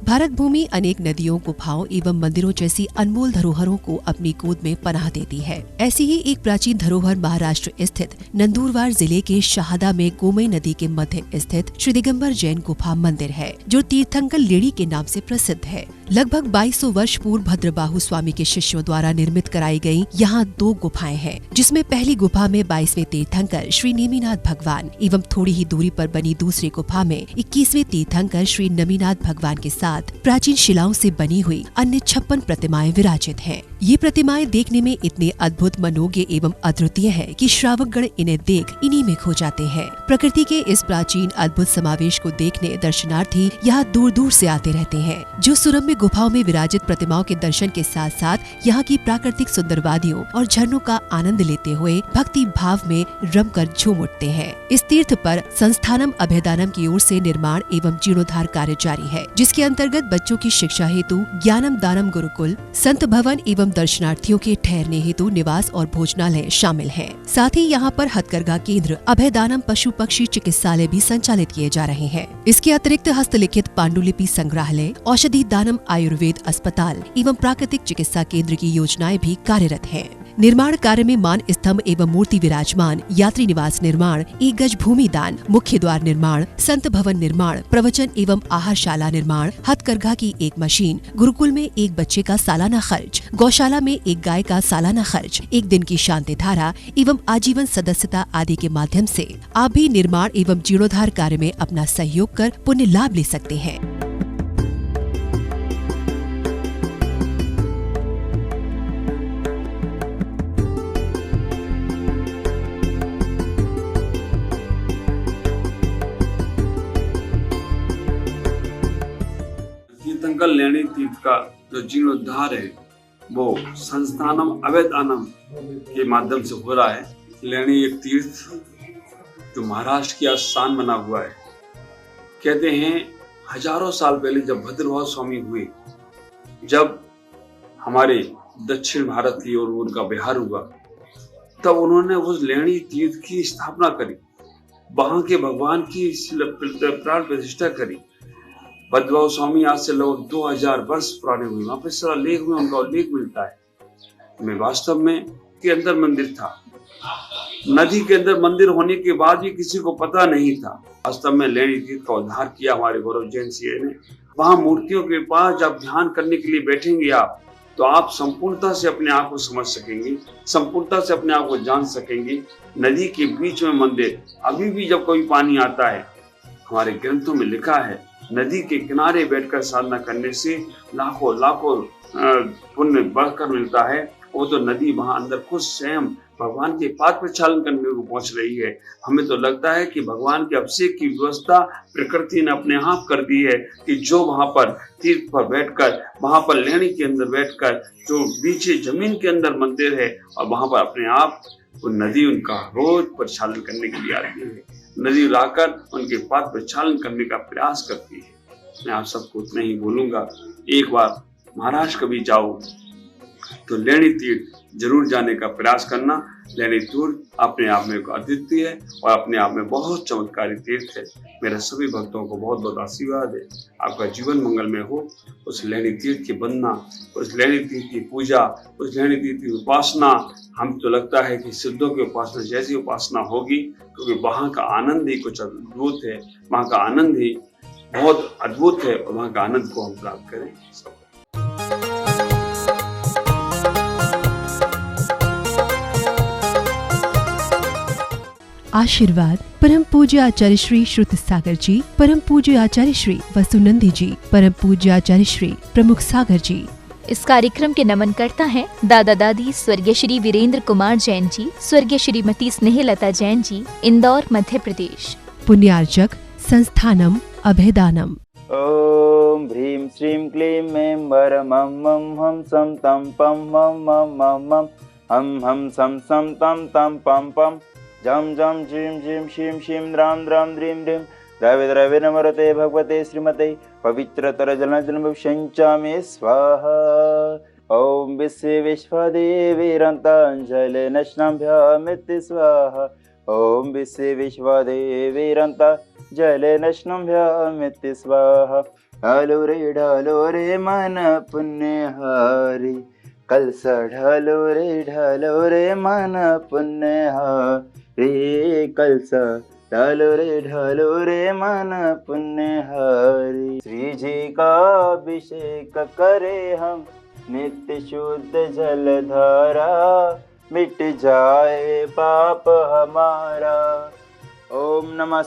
भारत भूमि अनेक नदियों, गुफाओं एवं मंदिरों जैसी अनमोल धरोहरों को अपनी गोद में पनाह देती है। ऐसी ही एक प्राचीन धरोहर महाराष्ट्र स्थित नंदुरबार जिले के शहादा में गोमई नदी के मध्य स्थित श्री दिगंबर जैन गुफा मंदिर है, जो तीर्थंकर लेणी के नाम से प्रसिद्ध है। लगभग 2200 वर्ष पूर्व भद्रबाहु स्वामी के शिष्यों द्वारा निर्मित कराई गई यहाँ 2 गुफाएं हैं, जिसमें पहली गुफा में 22वें तीर्थंकर श्री नेमिनाथ भगवान एवं थोड़ी ही दूरी पर बनी दूसरी गुफा में 21वें तीर्थंकर श्री नमीनाथ भगवान के साथ प्राचीन शिलाओं से बनी हुई अन्य 56 प्रतिमाएं विराजित हैं। ये प्रतिमाएं देखने में इतने अद्भुत, मनोज्ञ एवं अद्वितीय हैं कि श्रावकगण इन्हें देख इन्हीं में खो जाते हैं। प्रकृति के इस प्राचीन अद्भुत समावेश को देखने दर्शनार्थी यहाँ दूर दूर से आते रहते हैं, जो सुरम्य गुफाओं में विराजित प्रतिमाओं के दर्शन के साथ साथ यहाँ की प्राकृतिक सुंदर वादियों और झरनों का आनंद लेते हुए भक्ति भाव में रमकर झूम उठते हैं। इस तीर्थ पर संस्थानम अभयदानम की ओर से निर्माण एवं जीर्णोद्धार कार्य जारी है, जिसके अंतर्गत बच्चों की शिक्षा हेतु ज्ञानम दानम गुरुकुल, संत भवन एवं दर्शनार्थियों के ठहरने हेतु निवास और भोजनालय शामिल हैं। साथ ही यहाँ पर हथकरघा केंद्र, अभयदानम पशु पक्षी चिकित्सालय भी संचालित किए जा रहे हैं। इसके अतिरिक्त हस्तलिखित पांडुलिपि संग्रहालय, औषधि दानम आयुर्वेद अस्पताल एवं प्राकृतिक चिकित्सा केंद्र की योजनाएं भी कार्यरत हैं। निर्माण कार्य में मान स्तंभ एवं मूर्ति विराजमान, यात्री निवास निर्माण, 1 गज भूमि दान, मुख्य द्वार निर्माण, संत भवन निर्माण, प्रवचन एवं आहारशाला निर्माण, हथकरघा की 1 मशीन, गुरुकुल में 1 बच्चे का सालाना खर्च, गौशाला में 1 गाय का सालाना खर्च, 1 दिन की शांति धारा एवं आजीवन सदस्यता आदि के माध्यम से आप भी निर्माण एवं जीर्णोद्धार कार्य में अपना सहयोग कर पुण्य लाभ ले सकते हैं। तीर्थंकर लेणी तीर्थ का जो जीर्णोद्धार है वो संस्थानम अभयदानम के माध्यम से हो रहा है। लेणी एक तीर्थ जो महाराष्ट्र की आस्थान बना हुआ है। कहते हैं हजारों साल पहले जब भद्रबाहु स्वामी हुए, जब हमारे दक्षिण भारत की ओर उनका बिहार हुआ, तब उन्होंने उस लेणी तीर्थ की स्थापना करी, वहां के भगवान की प्राण प्रतिष्ठा करी। भद्रबाहु स्वामी आज से लगभग 2000 वर्ष पुराने हुए। वहां पे सारा लेख में उनका उल्लेख मिलता है। में वास्तव में के अंदर मंदिर था, नदी के अंदर मंदिर होने के बाद भी किसी को पता नहीं था। वास्तव में लेणी तीर्थ का उद्धार किया हमारे गौरव जैन सिंह ने। वहां मूर्तियों के पास जब ध्यान करने के लिए बैठेंगे आप, तो आप संपूर्णता से अपने आप को समझ सकेंगे, संपूर्णता से अपने आप को जान सकेंगे। नदी के बीच में मंदिर, अभी भी जब कोई पानी आता है, हमारे ग्रंथों में लिखा है नदी के किनारे बैठकर साधना करने से लाखों लाखों पुण्य बढ़कर मिलता है। वो तो नदी वहां अंदर खुद स्वयं भगवान के पाद प्रक्षालन करने को पहुंच रही है। हमें तो लगता है कि भगवान के अभिषेक की व्यवस्था प्रकृति ने अपने आप कर दी है कि जो वहां पर तीर्थ पर बैठकर, वहां पर लेणी के अंदर बैठकर, जो नीचे जमीन के अंदर मंदिर है, और वहां पर अपने आप वो नदी उनका रोज प्रक्षालन करने के लिए आती है। नदी लाकर उनके पाद प्रक्षालन करने का प्रयास करती है। मैं आप सबको उतना ही बोलूंगा, एक बार महाराष्ट्र कभी जाओ तो लेणी तीर्थ जरूर जाने का प्रयास करना। लेणी तीर्थ अपने आप में अद्वितीय है और अपने आप में बहुत चमत्कारी तीर्थ है। मेरे सभी भक्तों को बहुत बहुत आशीर्वाद है। आपका जीवन मंगलमय हो। उस लेणी तीर्थ की वंदना, उस लेणी तीर्थ की पूजा, उस लेणी तीर्थ की उपासना, हम तो लगता है कि सिद्धों की उपासना जैसी उपासना होगी, क्योंकि वहाँ का आनंद ही कुछ अद्भुत है। वहाँ का आनंद ही बहुत अद्भुत है और वहाँ का आनंद को हम प्राप्त करें। आशीर्वाद परम पूज्य आचार्य श्री श्रुत सागर जी, परम पूज्य आचार्य श्री वसुनंदी जी, परम पूज्य आचार्य श्री प्रमुख सागर जी। इस कार्यक्रम के नमन करता है दादा दादी स्वर्गीय श्री वीरेंद्र कुमार जैन जी, स्वर्गीय श्रीमती स्नेहलता जैन जी, इंदौर मध्य प्रदेश। पुण्यार्चक संस्थानम अभयदानम। ओम ह्रीं श्रीं क्लीं ऐं वरं मं मं हम सं तं पं मं मं मं मं हम सं सं तं तं पं पं जम जम झीं झीं शीं शीं द्रां द्रां द्रीं द्रीं द्रवे द्रवे नमरते भगवते श्रीमते पवित्रतर जलजन्मविषञ्चामे स्वाहा। ओम विश्वे विश्वदेवीरन्ताञ्जले नश्नाभ्यामिति स्वाहा। ओम विश्वे विश्वदेवीरन्ताञ्जले नश्नाभ्यामिति स्वाहा। ढालो रे मन पुण्यहारी, कलसा ढालो रे मन पुण्यहारी, कलसा ढालो रे मन पुण्यहारी। श्री जी का अभिषेक करे हम, नित्य शुद्ध जलधारा, मिट जाए पाप हमारा। ओम नमः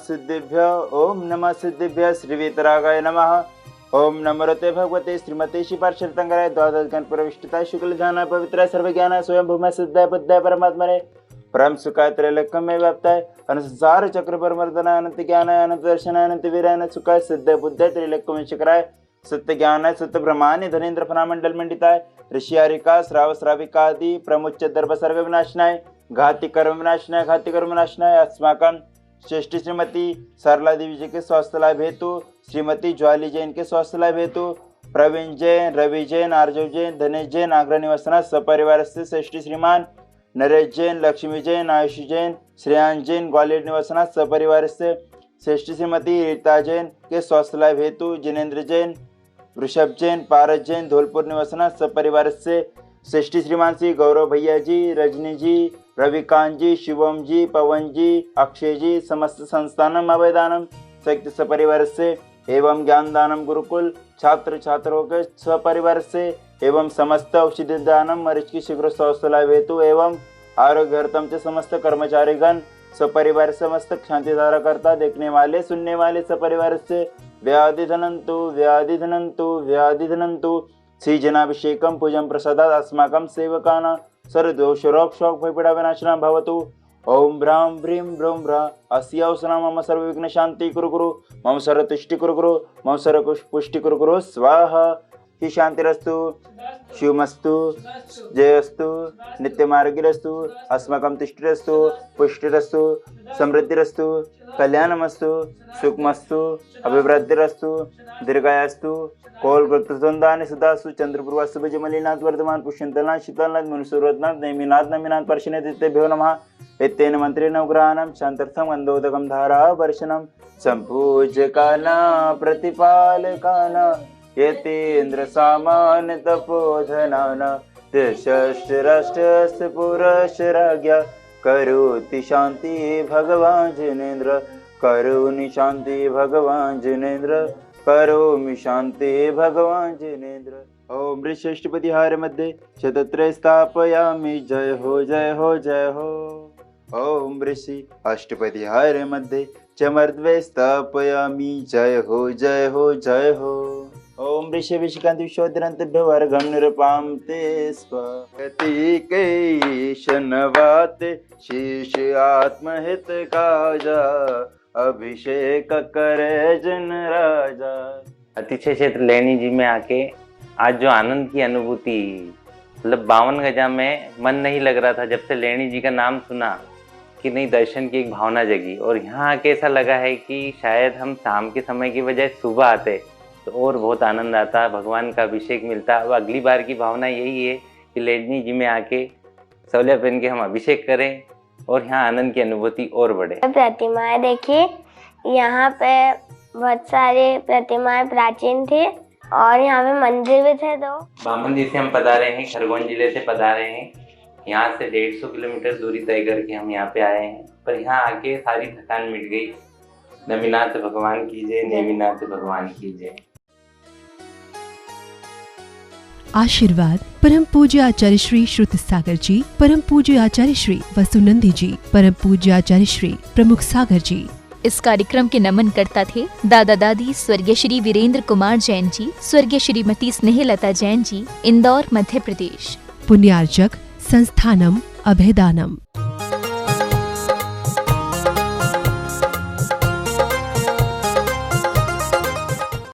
सिद्धिभ्य श्री वीतरागाय नमः। ओम नमोते भगवते श्रीमते श्री पार्श्वतंगराय द्वादश गण प्रविष्टता शुक्ल ज्ञान पवित्र सर्व ज्ञान स्वयं भूमि सिद्धाय बुद्धाय परमात्मने परम सुखाय त्रैलोक्यम में व्याप्ताय अनुसंसार चक्र पर मर्दनाय अनंत ज्ञानाय अनंत दर्शनाय अनंत वीराय सुखाय सिद्धाय बुद्धाय त्रैलोक्यम शिखराय सत्य ज्ञानाय सत्य ब्रह्मानि धनेन्द्र फनामंडल मंडिताय ऋषि हरिका श्राव श्राविकादि प्रमुच्च दर्भ सर्व विनाशनाय घाति कर्म विनाशनाय अस्माकं श्रेष्ठ श्रीमती सरला देवी जी के स्वास्थ्य लाभ हेतु, श्रीमती ज्वाली जैन के स्वास्थ्य लाभ हेतु, प्रवीण जैन, रवि जैन, आर्जव जैन, धनेश जैन आगरा निवासना सपरिवार से श्रेष्ठ श्रीमान नरेश जैन, लक्ष्मी जैन, आयुषी जैन, श्रेयांश जैन ग्वालियर निवासना सपरिवार से श्रेष्ठ श्रीमती रीता जैन के स्वास्थ्य लाभ हेतु, जिनेन्द्र जैन, वृषभ जैन, पारस जैन धौलपुर निवासना सपरिवार से श्रेष्ठ श्रीमान श्री गौरव भैया जी, रजनी जी, रविकांत जी, शिवम जी, पवन जी, अक्षय जी समस्त संस्थानम अभयदानम संयुक्त सपरिवार से एवं ज्ञान दानम गुरुकुल छात्र छात्रों के सपरिवार से एवं समस्त औषधि दानम मरीज की शीघ्र स्वास्थ्य लाभ हेतु एवं आरोग्यर्थम से समस्त कर्मचारीगण सपरिवार समस्त शांति धारा करता देखने वाले सुनने वाले सपरिवार से व्याधि धनंतु श्री जनाभिषेकम पूजन प्रसादात् अस्माकं सेवकानां सर्वदोषरोग शोक भयपीड़ा विनाशनं भवतु। ओम ब्रां ब्रीं ब्रूं ब्रा अस्यावसना मम सर्वविघ्न शांति कुरु मम सर्वतुष्टि कुरु मम सर्वपुष्टि कुरु स्वाहा। ही शांतिरस्तु शिवमस्तु जयस्तु नित्यमार्गिरस्तु अस्माकं तुष्टिरस्तु पुष्टिरस्तु समृद्धिरस्तु कल्याणमस्तु सुखमस्तु अभिवृद्धिरस्तु दीर्घायस्तु कौलकृतसंदानि सदासु चंद्रपूर्वास्तु भजमलिनाथ वर्धमान पुष्यंतनाथ शीतलनाथ मनुसूरनाथ नैमिनाथ नमिनाथ पर्शिनेतिभ्यो नमः। एतेन मंत्रेण उग्राणां शांत्यर्थं गन्धोदकं धारा वर्षणं संपूज्यकाना प्रतिपालकाना यतीन्द्र सामान तपोधनाना तिष्ठराष्ट्रस्य पुरशराज्ञा करोति शांति भगवान जिनेन्द्र करोमि शांति भगवान जिनेन्द्र करोमि शांति भगवान जिनेन्द्र। ओम ऋषष्टपतिहार मध्ये शतत्रय स्थापयामि जय हो जय हो जय हो। ओम ऋषि अष्टपतिहार मध्ये चमर्द्वय स्थापयामि जय हो जय हो जय हो। ओम ऋषि विशिकांत विश्वोदरंतभ्यो वर्गं निरुपां ते स्वति कैशनवाते शीश आत्महित काजा अभिषेक करे जन राजा। अतिशय क्षेत्र लैनी जी में आके आज जो आनंद की अनुभूति, मतलब 52 गजा में मन नहीं लग रहा था जब से लैनी जी का नाम सुना कि नहीं दर्शन की एक भावना जगी। और यहाँ आके ऐसा लगा है कि शायद हम शाम के समय की बजाय सुबह आते तो और बहुत आनंद आता, भगवान का अभिषेक मिलता। अब अगली बार की भावना यही है कि लैनी जी में आके सौलिया पहन के हम अभिषेक करें और यहाँ आनंद की अनुभूति और बढ़े। प्रतिमाएं देखिए, यहाँ पे बहुत सारे प्रतिमाएं प्राचीन थे और यहाँ पे मंदिर भी थे। दो बामन जी से हम पधारे हैं, खरगोन जिले से पधारे हैं। यहाँ से 150 किलोमीटर दूरी तय करके हम यहाँ पे आए हैं, पर यहाँ आके सारी थकान मिट गई। नमीनाथ भगवान की जय, नेमिनाथ भगवान की जय। आशीर्वाद परम पूज्य आचार्य श्री श्रुत सागर जी, परम पूज्य आचार्य श्री वसुनंदी जी, परम पूज्य आचार्य श्री प्रमुख सागर जी। इस कार्यक्रम के नमन करता थे दादा दादी स्वर्गीय श्री वीरेंद्र कुमार जैन जी, स्वर्गीय श्रीमती स्नेहलता जैन जी, इंदौर मध्य प्रदेश। पुण्यार्जक संस्थानम अभयदानम।